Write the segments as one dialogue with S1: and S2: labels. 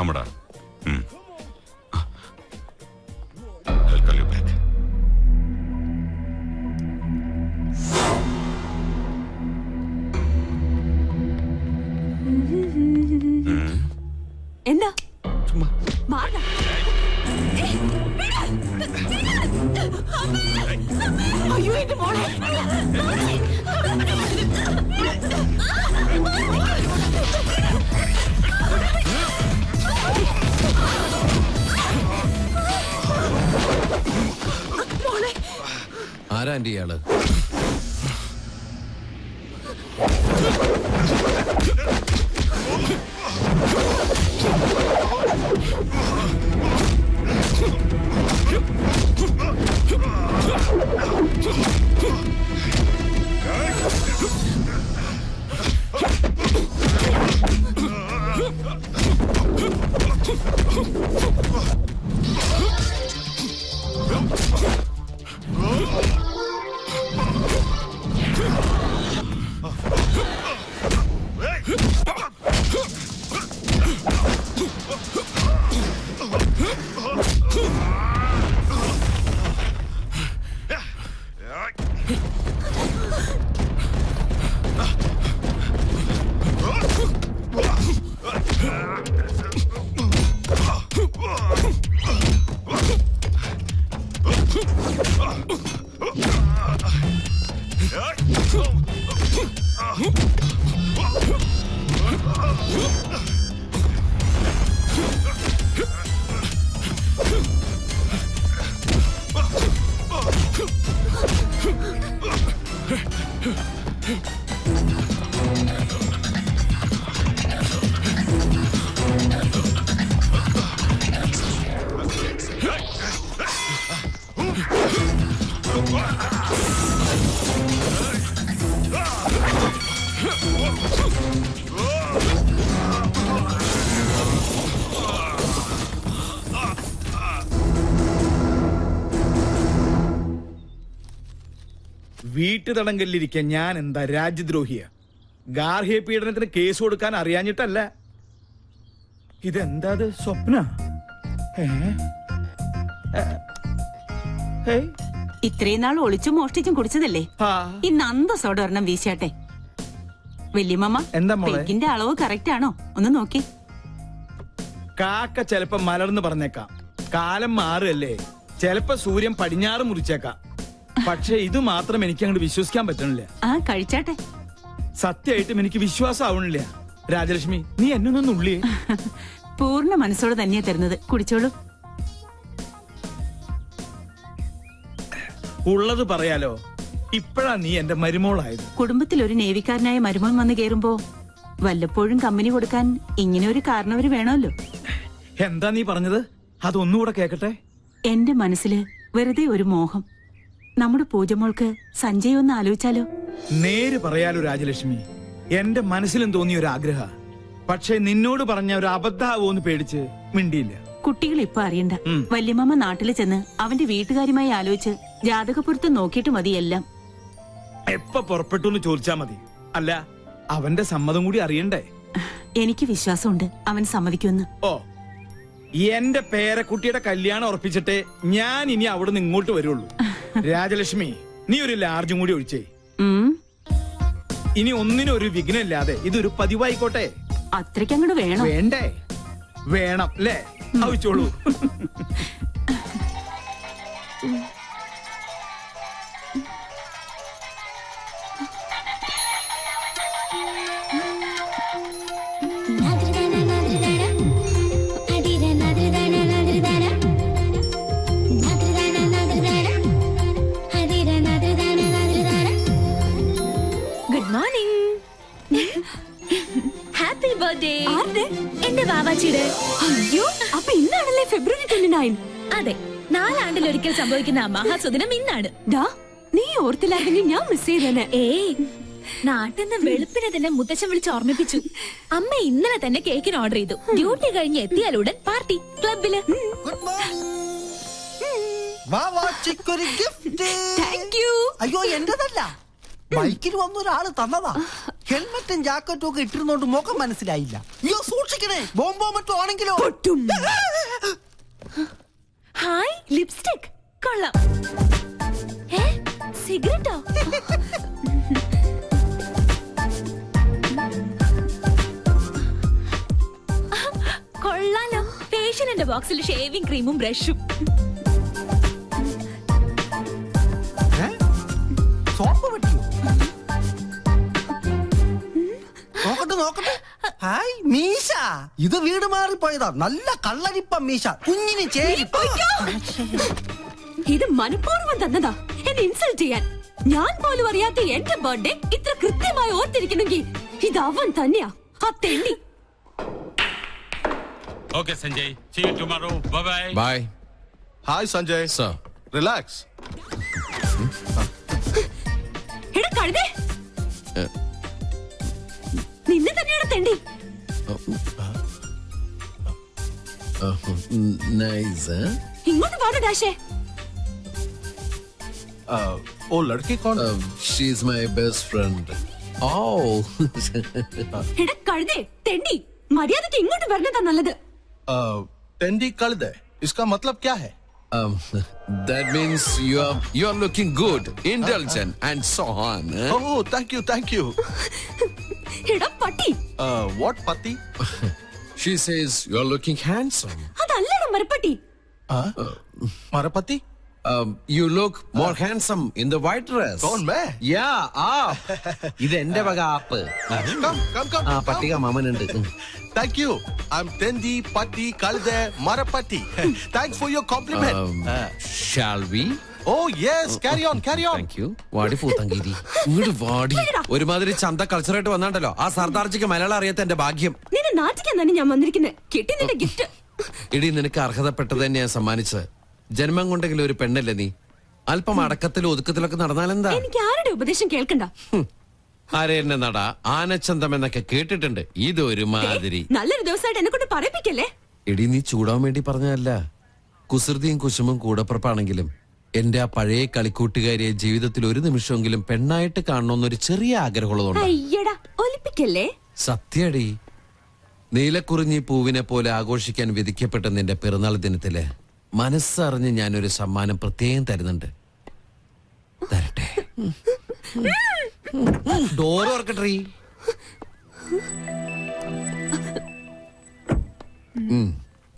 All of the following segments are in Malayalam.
S1: ആമടാ. I'll call you back.
S2: എന്താ
S1: ചുമ്മാ
S2: അയ്യോ എന്റെ മോളെ
S3: ആരാ ആന്റി ഇയാള്?
S4: വീട്ടുതടങ്കലിരിക്കാൻ ഞാൻ എന്താ രാജ്യദ്രോഹിയ? ഗാർഹിക പീഡനത്തിന് കേസ് കൊടുക്കാൻ അറിയാഞ്ഞിട്ടല്ല. ഇതെന്താ സ്വപ്ന?
S2: ഇത്രയും നാൾ ഒളിച്ചും മോഷ്ടിച്ചും കുടിച്ചതല്ലേ, ഇന്ന് അന്തസ്സോടെ ഒരെണ്ണം വീശാട്ടെ. വല്യമ്മ
S4: എന്താ മോളെ?
S2: പെഗിന്റെ അളവ് കറക്റ്റ് ആണോ ഒന്ന് നോക്കി.
S4: കാക്ക ചെലപ്പോ മലർന്ന് പറഞ്ഞേക്കാം, കാലം മാറുകല്ലേ, ചെലപ്പോ സൂര്യൻ പടിഞ്ഞാറ് മുറിച്ചേക്കാം. പക്ഷെ ഇത് മാത്രം എനിക്ക് അങ്ങോട്ട് വിശ്വസിക്കാൻ പറ്റണില്ല.
S2: കഴിച്ചാട്ടെ.
S4: സത്യമായിട്ടും എനിക്ക് വിശ്വാസം ആവണില്ല. രാജലക്ഷ്മി, നീ എന്നൊന്നും ഉള്ളിയേ.
S2: പൂർണ്ണ മനസ്സോടെ തന്നെയാ തരുന്നത്, കുടിച്ചോളൂ.
S4: ഉള്ളത് പറയാലോ, ഇപ്പഴാ നീ എന്റെ മരുമോളായത്.
S2: കുടുംബത്തിൽ ഒരു നേവിക്കാരനായ മരുമോൻ വന്ന് കേറുമ്പോ വല്ലപ്പോഴും കമ്പനി കൊടുക്കാൻ ഇങ്ങനെ ഒരു കാരണവര് വേണമല്ലോ.
S4: എന്താ നീ പറഞ്ഞത്? അതൊന്നുകൂടെ കേക്കട്ടെ.
S2: എന്റെ മനസ്സില് വെറുതെ ഒരു മോഹം. നമ്മുടെ പൂജമോൾക്ക് സഞ്ജയ് ഒന്ന് ആലോചിച്ചാലോ?
S4: നേര് പറയാലോ രാജലക്ഷ്മി, എന്റെ മനസ്സിലും തോന്നിയ ഒരു ആഗ്രഹ. പക്ഷെ നിന്നോട് പറഞ്ഞ ഒരു അബദ്ധാവോന്ന് പേടിച്ച് മിണ്ടിയില്ല.
S2: കുട്ടികൾ ഇപ്പൊ അറിയണ്ട. വല്യമ്മ നാട്ടില് ചെന്ന് അവന്റെ വീട്ടുകാരുമായി ആലോചിച്ച് ജാതകപ്പുറത്ത് നോക്കിയിട്ട് മതി എല്ലാം.
S4: എപ്പ പുറപ്പെട്ടു എന്ന് ചോദിച്ചാ മതി. അല്ല, അവന്റെ സമ്മതം കൂടി അറിയണ്ടേ?
S2: എനിക്ക് വിശ്വാസമുണ്ട് അവൻ സമ്മതിക്കുമെന്ന്.
S4: ഓ, എന്റെ പേരക്കുട്ടിയുടെ കല്യാണം ഉറപ്പിച്ചിട്ട് ഞാൻ ഇനി അവിടെ നിന്ന് ഇങ്ങോട്ട് വരുള്ളൂ. രാജലക്ഷ്മി, നീ ഒരു ലാർജും കൂടി ഒഴിച്ചേ. ഇനി ഒന്നിനും ഒരു വിഘ്നമില്ലാതെ ഇതൊരു പതിവായിക്കോട്ടെ.
S2: അത്രയ്ക്കങ്ങോട്ട് വേണം.
S4: വേണ്ടേ? വേണം അല്ലേ? ആവശ്യമുള്ളൂ.
S5: എന്റെ വാവാച്ചിയുടെ.
S2: അയ്യോ, അപ്പൊ ഇന്നാണല്ലേ ഫെബ്രുവരി 29?
S5: അതെ, 4 ആണ്ടിലൊരിക്കൽ സംഭവിക്കുന്ന മഹാസുദിനം ഇന്നാണ്.
S2: നീ ഓർത്തില്ലായിരുന്നെങ്കിൽ ഞാൻ മിസ് ചെയ്തേനെ.
S5: നാട്ടിൽ നിന്ന് വെളുപ്പിനെ തന്നെ മുത്തച്ഛൻ വിളിച്ച് ഓർമ്മിപ്പിച്ചു. അമ്മ ഇന്നലെ തന്നെ കേക്കിന് ഓർഡർ ചെയ്തു. ഡ്യൂട്ടി കഴിഞ്ഞ് എത്തിയാലുടൻ പാർട്ടി ക്ലബില്.
S6: അയ്യോ, എന്റേതല്ല, ബൈക്കിൽ വന്നൊരാള് തന്നതാ.
S3: ഹെൽമെറ്റും ജാക്കറ്റും ഒക്കെ ഇട്ടിരുന്നോണ്ട് മുഖം മനസ്സിലായില്ല. അയ്യോ സൂക്ഷിക്കണേ, ബോംബോ മറ്റോ ആണെങ്കിലോ.
S5: ഹായ് ലിപ്സ്റ്റിക് കൊള്ളാം. സിഗരറ്റോ? കൊള്ളാലോ. ഫേഷ്യലിന്റെ ബോക്സിൽ ഷേവിംഗ് ക്രീമും ബ്രഷും.
S3: സോപ്പ് പറ്റിയോ? നോക്കട്ടെ. ഹായ് മീശ. ഇത് വീട് മാറിപ്പോയതാ. നല്ല കള്ളരിപ്പ മീശ, കുഞ്ഞിന് ചേരിപ്പ.
S5: ഇത് മനഃപൂർവ്വം തന്നതാ എന്നെ ഇൻസൾട്ട് ചെയ്യാൻ. ഞാൻ പോലും അറിയാത്ത എന്റെ ബർത്ത്ഡേ ഇത്ര കൃത്യമായി ഓർത്തിരിക്കണമെങ്കിൽ ഇത് അവൻ തന്നെയാ, ആ തെണ്ടി.
S1: Okay, Sanjay. See you tomorrow. Bye-bye.
S6: Bye.
S7: Hi, Sanjay.
S6: Sir.
S7: Relax.
S5: എടാ കഴുതേ, നിന്നെ തന്നെയാണ് തെണ്ടി.
S6: Nice, huh?
S5: ഇങ്ങോട്ട് പാട ഡാഷേ.
S7: Oh, लड़की कौन?
S6: She's my best friend. Oh.
S5: എടാ കഴുതേ, തെണ്ടി, മര്യാദക്ക് ഇങ്ങോട്ട് വരണതാ നല്ലത്.
S7: टेंडी कल दे. इसका मतलब क्या है?
S6: That means you are looking good, indulgent, and so on. Huh?
S7: Oh, thank you.
S5: എടാ പട്ടി.
S7: What pati?
S6: She says you are looking handsome.
S5: അതല്ലടാ മരപ്പട്ടി.
S7: Marapati?
S6: You look more handsome in the white dress.
S7: कौन मैं?
S6: Yeah, aap. ഇത് എന്റെ വക ആപ്പ്.
S7: Come.
S6: ആ പട്ടിക മാമനുണ്ട്.
S7: Thank you. I'm Tendi Patti Kalde Marapati. Thanks for your compliment.
S6: Shall we?
S7: Oh yes, carry on.
S6: Thank you. വാടി പൂത്തങ്കീരി. ഇങ്ങോട്ട് വാടി. ഒരുമാതിരി ചന്ത കൾച്ചറായിട്ട് വന്നാണ്ടല്ലോ. ആ സർദാർജിക്ക് മലയാളം അറിയാത്ത എന്റെ ഭാഗ്യം.
S5: നിന്നെ നാട്ടിക്കാൻ തന്നെ ഞാൻ വന്നിരിക്കുന്നത്. കിട്ടി നിന്റെ ഗിഫ്റ്റ്.
S6: ഇടി നിനക്ക് അർഹതപ്പെട്ടത് തന്നെ ഞാൻ സമ്മാനിച്ചത്. ജന്മം കൊണ്ടെങ്കിലും ഒരു പെണ്ണല്ലേ നീ. അല്പം അടക്കത്തിലും ഒതുക്കത്തിലൊക്കെ നടന്നാലെന്താ?
S5: എനിക്ക് ആരുടെ ഉപദേശം കേൾക്കണ്ട.
S6: ആരെ എന്നെ നട ആനച്ചന്തം എന്നൊക്കെ കേട്ടിട്ടുണ്ട്. ഇതൊരു മാതിരി.
S5: നല്ലൊരു ദിവസമായിട്ട് എന്നെ കൊണ്ട് പറയിപ്പിക്കല്ലേ.
S6: എടി നീ ചൂടാൻ വേണ്ടി പറഞ്ഞതല്ല. കുസൃതിയും കുശുമും കൂടപ്പുറപ്പാണെങ്കിലും എന്റെ ആ പഴയ കളിക്കൂട്ടുകാരിയെ ജീവിതത്തിൽ ഒരു നിമിഷമെങ്കിലും പെണ്ണായിട്ട് കാണണമെന്നൊരു ചെറിയ ആഗ്രഹമുള്ളതുകൊണ്ട്.
S5: അയ്യടാ ഒലിപ്പിക്കല്ലേ.
S6: സത്യടി, നീലക്കുറിഞ്ഞി പൂവിനെ പോലെ ആഘോഷിക്കാൻ വിധിക്കപ്പെട്ട നിന്റെ പിറന്നാൾ ദിനത്തില് മനസ്സറിഞ്ഞ് ഞാനൊരു സമ്മാനം പ്രത്യേകം തരുന്നുണ്ട്. തരട്ടെ. ഡോർ ഓർക്കട്ടെ.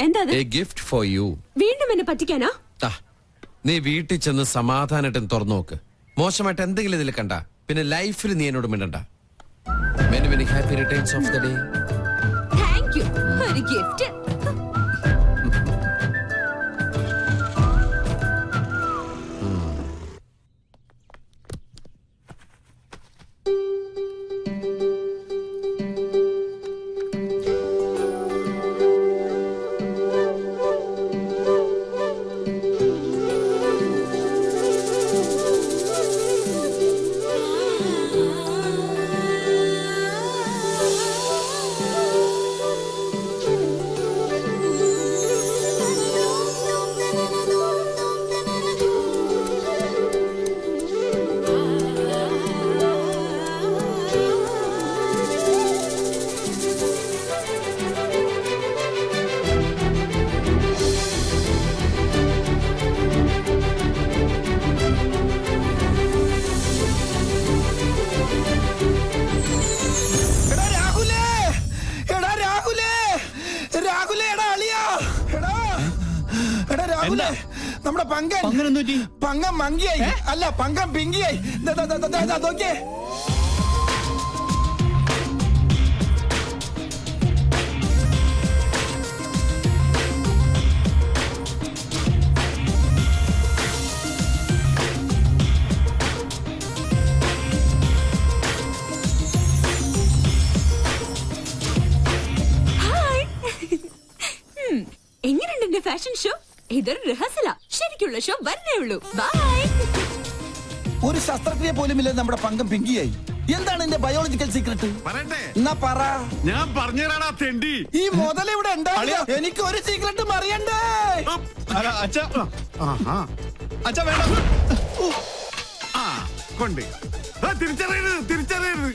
S5: എന്താ
S6: എ ഗിഫ്റ്റ് ഫോർ യു.
S5: വീണ്ടും എന്നെ പറ്റിക്കാനാ?
S6: നീ വീട്ടിൽ ചെന്ന് സമാധാനമായിട്ട് തുറന്നു നോക്ക്. മോശമായിട്ട് എന്തെങ്കിലും ഇതിൽ കണ്ട പിന്നെ ലൈഫിൽ നീ എന്നോട് മിണ്ടണ്ട. Many many happy returns of the day.
S5: Thank you. ഒരു ഗിഫ്റ്റ്.
S4: നമ്മുടെ പങ്കം മങ്കിയായി അല്ല പങ്കം പിങ്കിയായി. നോക്കിയേ.
S5: എങ്ങനെയുണ്ട് എന്റെ ഫാഷൻ ഷോ? ഇതൊരു റിഹേഴ്സലാ. ശരിക്കുള്ള ഷോ വരണേ ഉള്ളൂ. ബൈ.
S4: ഒരു ശസ്ത്രക്രിയ പോലും ഇല്ല നമ്മുടെ പങ്കം പിങ്കിയായി. എന്താണ് എന്റെ ബയോളജിക്കൽ സീക്രട്ട്? എന്നാ പറ.
S1: ഞാൻ പറഞ്ഞുതരാടാ തെണ്ടി.
S4: ഈ മുതൽ ഇവിടെ ഉണ്ടാവില്ല. എനിക്ക് ഒരു സീക്രട്ടും അറിയണ്ടേ.
S1: അച്ഛാ വേണ്ട. കൊണ്ട് തിരിച്ചറിയരുത്.